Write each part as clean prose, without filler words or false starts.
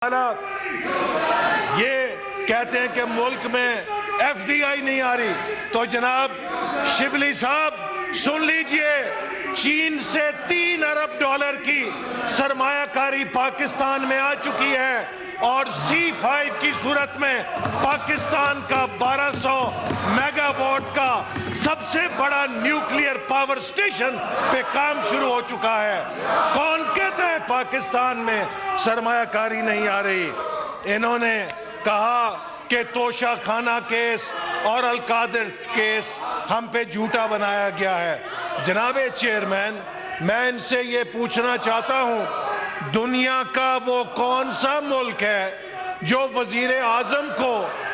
یہ کہتے ہیں کہ ملک میں ایف ڈی آئی نہیں آ رہی، تو جناب شبلی صاحب سن لیجئے، چین سے 3 ارب ڈالر کی سرمایہ کاری پاکستان میں آ چکی ہے، اور C5 کی صورت میں پاکستان کا 1200 میگا واٹ کا سب سے بڑا نیوکلیئر پاور سٹیشن پہ کام شروع ہو چکا ہے۔ کون کہتا ہے پاکستان میں سرمایہ کاری نہیں آ رہی؟ انہوں نے کہا کہ توشہ خانہ کیس اور القادر کیس ہم پہ جھوٹا بنایا گیا ہے۔ جناب چیئرمین، میں ان سے یہ پوچھنا چاہتا ہوں، دنیا کا وہ کون سا ملک ہے جو وزیر اعظم کو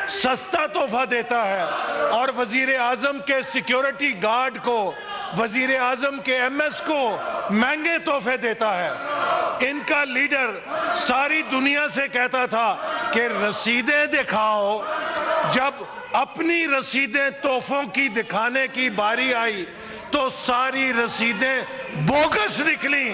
سستا تحفہ دیتا ہے اور وزیر اعظم کے سیکیورٹی گارڈ کو، وزیر اعظم کے ایم ایس کو مہنگے تحفے دیتا ہے؟ ان کا لیڈر ساری دنیا سے کہتا تھا کہ رسیدیں دکھاؤ۔ جب اپنی رسیدیں تحفوں کی دکھانے کی باری آئی تو ساری رسیدیں بوگس نکلیں،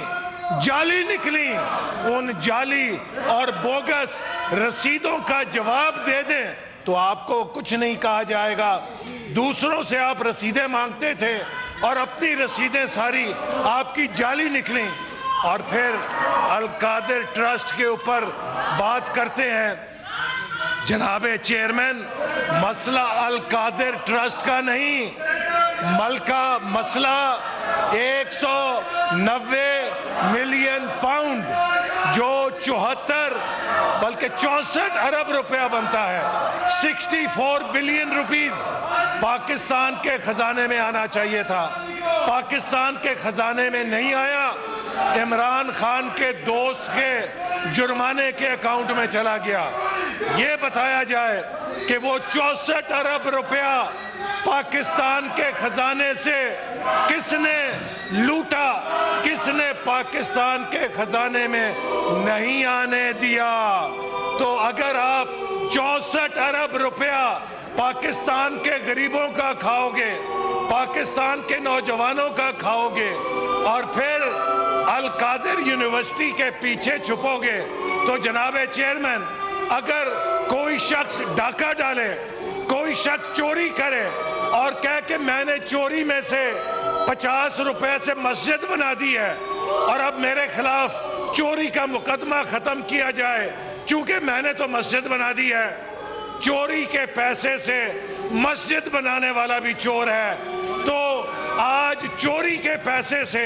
جعلی نکلیں۔ ان جعلی اور بوگس رسیدوں کا جواب دے دیں تو آپ کو کچھ نہیں کہا جائے گا۔ دوسروں سے آپ رسیدیں مانگتے تھے اور اپنی رسیدیں ساری آپ کی جعلی نکلیں، اور پھر القادر ٹرسٹ کے اوپر بات کرتے ہیں۔ جناب چیئرمین، مسئلہ القادر ٹرسٹ کا نہیں، مسئلہ 190 ملین پاؤنڈ جو 74 بلکہ 64 ارب روپیہ بنتا ہے، 64 بلین روپیز پاکستان کے خزانے میں آنا چاہیے تھا۔ پاکستان کے خزانے میں نہیں آیا، عمران خان کے دوست کے جرمانے کے اکاؤنٹ میں چلا گیا۔ یہ بتایا جائے کہ وہ 64 ارب روپیہ پاکستان کے خزانے سے کس نے لوٹا، کس نے پاکستان کے خزانے میں نہیں آنے دیا؟ تو اگر آپ 64 ارب روپیہ پاکستان کے غریبوں کا کھاؤ گے، پاکستان کے نوجوانوں کا کھاؤ گے، اور پھر القادر یونیورسٹی کے پیچھے چھپو گے، تو جناب چیئرمین، اگر کوئی شخص ڈاکہ ڈالے، کوئی شخص چوری کرے اور کہے کہ میں نے چوری میں سے 50 روپے سے مسجد بنا دی ہے اور اب میرے خلاف چوری کا مقدمہ ختم کیا جائے چونکہ میں نے تو مسجد بنا دی ہے، چوری کے پیسے سے مسجد بنانے والا بھی چور ہے، تو آج چوری کے پیسے سے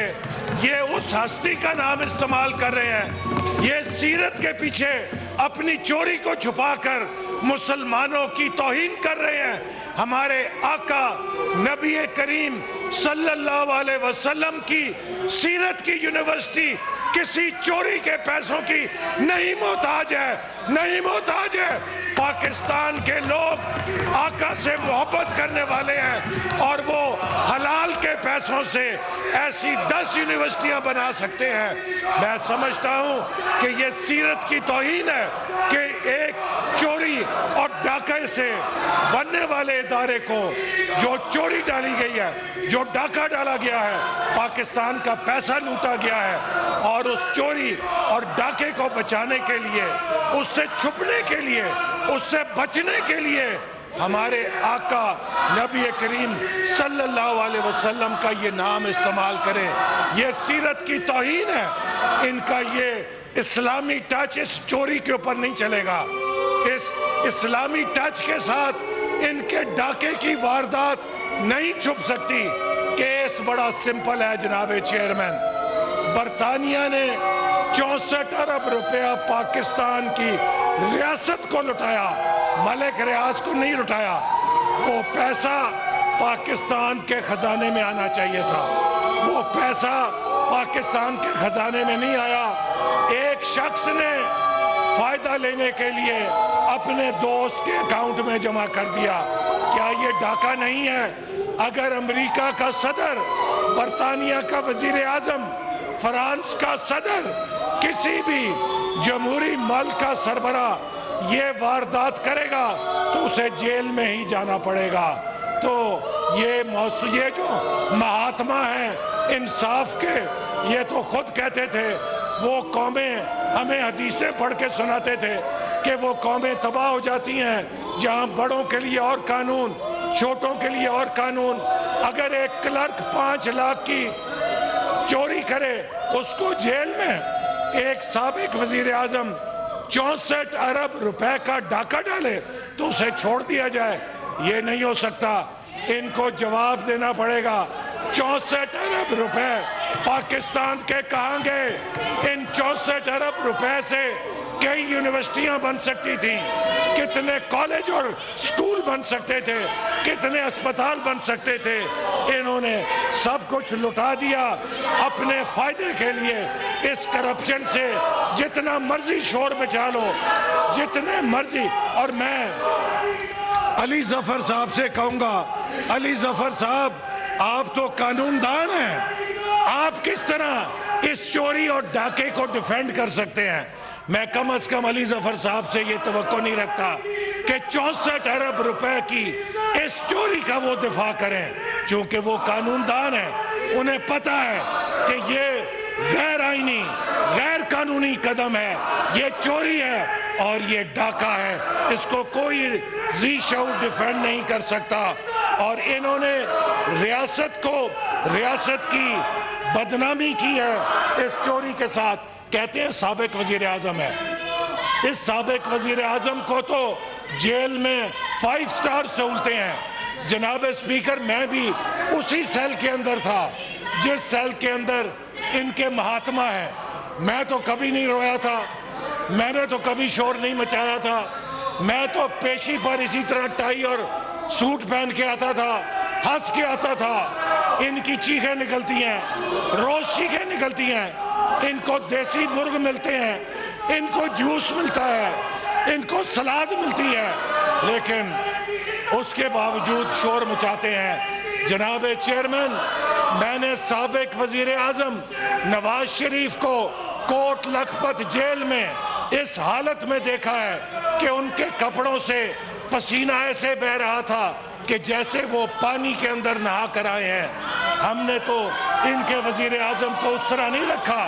یہ اس ہستی کا نام استعمال کر رہے ہیں، یہ سیرت کے پیچھے اپنی چوری کو چھپا کر مسلمانوں کی توہین کر رہے ہیں۔ ہمارے آقا نبی کریم صلی اللہ علیہ وسلم کی سیرت کی یونیورسٹی کسی چوری کے پیسوں کی نہیں محتاج ہے، نہیں محتاج ہے۔ پاکستان کے لوگ آقا سے محبت کرنے والے ہیں اور وہ حلال کے پیسوں سے ایسی 10 یونیورسٹیاں بنا سکتے ہیں۔ میں سمجھتا ہوں کہ یہ سیرت کی توہین ہے کہ ایک چوری اور ڈاکے سے بننے والے ادارے کو، جو چوری ڈالی گئی ہے، جو ڈاکہ ڈالا گیا ہے، پاکستان کا پیسہ لوٹا گیا ہے، اور اس چوری اور ڈاکے کو بچانے کے لیے، اس سے چھپنے کے لیے، اس سے بچنے کے لیے ہمارے آقا نبی کریم صلی اللہ علیہ وسلم کا یہ نام استعمال کریں۔ یہ سیرت کی توہین ہے۔ ان کا یہ اسلامی ٹچ اس چوری کے اوپر نہیں چلے گا۔ اس اسلامی ٹچ کے ساتھ ان کے ڈاکے کی واردات نہیں چھپ سکتی۔ کیس بڑا سمپل ہے جناب چیئرمین، برطانیہ نے 64 ارب روپیہ پاکستان کی ریاست کو لٹایا، ملک ریاض کو نہیں لٹایا۔ وہ پیسہ پاکستان کے خزانے میں آنا چاہیے تھا، وہ پیسہ پاکستان کے خزانے میں نہیں آیا۔ ایک شخص نے فائدہ لینے کے لیے اپنے دوست کے اکاؤنٹ میں جمع کر دیا۔ کیا یہ ڈاکہ نہیں ہے؟ اگر امریکہ کا صدر، برطانیہ کا وزیر اعظم، فرانس کا صدر، کسی بھی جمہوری ملک کا سربراہ یہ واردات کرے گا تو اسے جیل میں ہی جانا پڑے گا۔ تو یہ جو مہاتما ہیں انصاف کے، یہ تو خود کہتے تھے وہ قومیں ہمیں حدیثیں پڑھ کے سناتے تھے کہ وہ قومیں تباہ ہو جاتی ہیں جہاں بڑوں کے لیے اور قانون، چھوٹوں کے لیے اور قانون۔ اگر ایک کلرک 5 لاکھ کی چوری کرے اس کو جیل میں، ایک سابق وزیر اعظم 64 ارب روپے کا ڈاکہ ڈالے تو اسے چھوڑ دیا جائے؟ یہ نہیں ہو سکتا، ان کو جواب دینا پڑے گا۔ 64 ارب روپے پاکستان کے کہاں گئے؟ ان 64 ارب روپے سے کئی یونیورسٹیاں بن سکتی تھیں، کتنے کالج اور سکول بن سکتے تھے، کتنے اسپتال بن سکتے تھے۔ انہوں نے سب کچھ لٹا دیا اپنے فائدے کے لیے۔ اس کرپشن سے جتنا مرضی شور مچا لو، جتنے مرضی۔ اور میں علی ظفر صاحب سے کہوں گا، علی ظفر صاحب آپ تو قانون دان ہیں، آپ کس طرح اس چوری اور ڈاکے کو ڈیفینڈ کر سکتے ہیں؟ میں کم از کم علی ظفر صاحب سے یہ توقع نہیں رکھتا کہ 64 ارب روپے کی اس چوری کا وہ دفاع کریں، چونکہ وہ قانون دان ہیں، انہیں پتہ ہے کہ یہ غیر آئینی، غیر قانونی قدم ہے، یہ چوری ہے اور یہ ڈاکہ ہے، اس کو کوئی ذی شعور ڈیفینڈ نہیں کر سکتا۔ اور انہوں نے ریاست کی بدنامی کی ہے اس چوری کے ساتھ۔ کہتے ہیں سابق وزیر اعظم ہے، اس سابق وزیر اعظم کو تو جیل میں 5 سٹار سہولتیں ہیں۔ جناب اسپیکر، میں بھی اسی سیل کے اندر تھا جس سیل کے اندر ان کے مہاتما ہیں۔ میں تو کبھی نہیں رویا تھا، میں نے تو کبھی شور نہیں مچایا تھا، میں تو پیشی پر اسی طرح ٹائی اور سوٹ پہن کے آتا تھا، ہنس کے آتا تھا۔ ان کی چیخیں نکلتی ہیں، روز چیخیں نکلتی ہیں، ان کو دیسی مرغ ملتے ہیں، ان کو جوس ملتا ہے، ان کو سلاد ملتی ہے، لیکن اس کے باوجود شور مچاتے ہیں۔ جناب چیئرمین، میں نے سابق وزیر اعظم نواز شریف کو کوٹ لکھپت جیل میں اس حالت میں دیکھا ہے کہ ان کے کپڑوں سے پسینہ ایسے بہ رہا تھا کہ جیسے وہ پانی کے اندر نہا کر آئے ہیں۔ ہم نے تو ان کے وزیر اعظم کو اس طرح نہیں رکھا،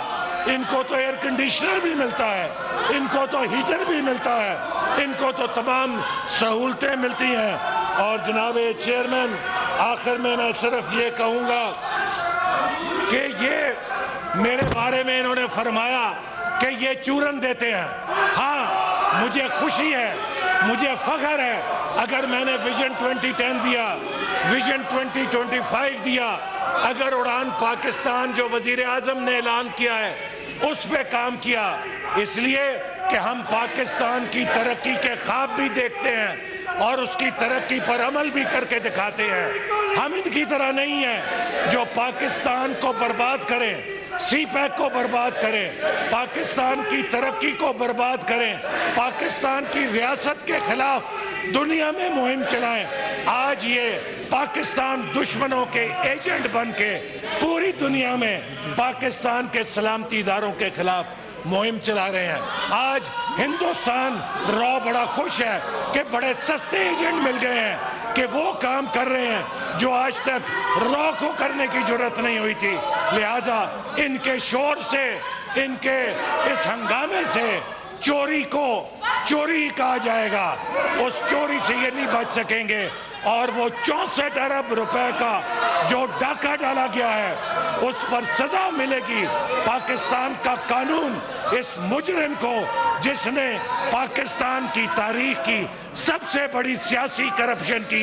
ان کو تو ایئر کنڈیشنر بھی ملتا ہے، ان کو تو ہیٹر بھی ملتا ہے، ان کو تو تمام سہولتیں ملتی ہیں۔ اور جناب چیئرمین، آخر میں صرف یہ کہوں گا کہ یہ میرے بارے میں انہوں نے فرمایا کہ یہ چورن دیتے ہیں۔ ہاں، مجھے خوشی ہے، مجھے فخر ہے اگر میں نے ویژن 2010 دیا، ویژن 2025 دیا، اگر اڑان پاکستان جو وزیر اعظم نے اعلان کیا ہے اس پہ کام کیا، اس لیے کہ ہم پاکستان کی ترقی کے خواب بھی دیکھتے ہیں اور اس کی ترقی پر عمل بھی کر کے دکھاتے ہیں۔ ہم ان کی طرح نہیں ہیں جو پاکستان کو برباد کریں، سی پیک کو برباد کریں، پاکستان کی ترقی کو برباد کریں، پاکستان کی ریاست کے خلاف دنیا میں مہم چلائیں۔ آج یہ پاکستان دشمنوں کے ایجنٹ بن کے پوری دنیا میں پاکستان کے سلامتی اداروں کے خلاف مہم چلا رہے ہیں۔ آج ہندوستان بڑا خوش ہے کہ بڑے سستے ایجنٹ مل گئے ہیں کہ وہ کام کر رہے ہیں جو آج تک کو کرنے کی جرات نہیں ہوئی تھی۔ لہٰذا ان کے شور سے، ان کے اس ہنگامے سے چوری کو چوری کہا جائے گا، اس چوری سے یہ نہیں بچ سکیں گے۔ اور وہ 64 ارب روپے کا جو ڈاکہ ڈالا گیا ہے اس پر سزا ملے گی۔ پاکستان کا قانون اس مجرم کو، جس نے پاکستان کی تاریخ کی سب سے بڑی سیاسی کرپشن کی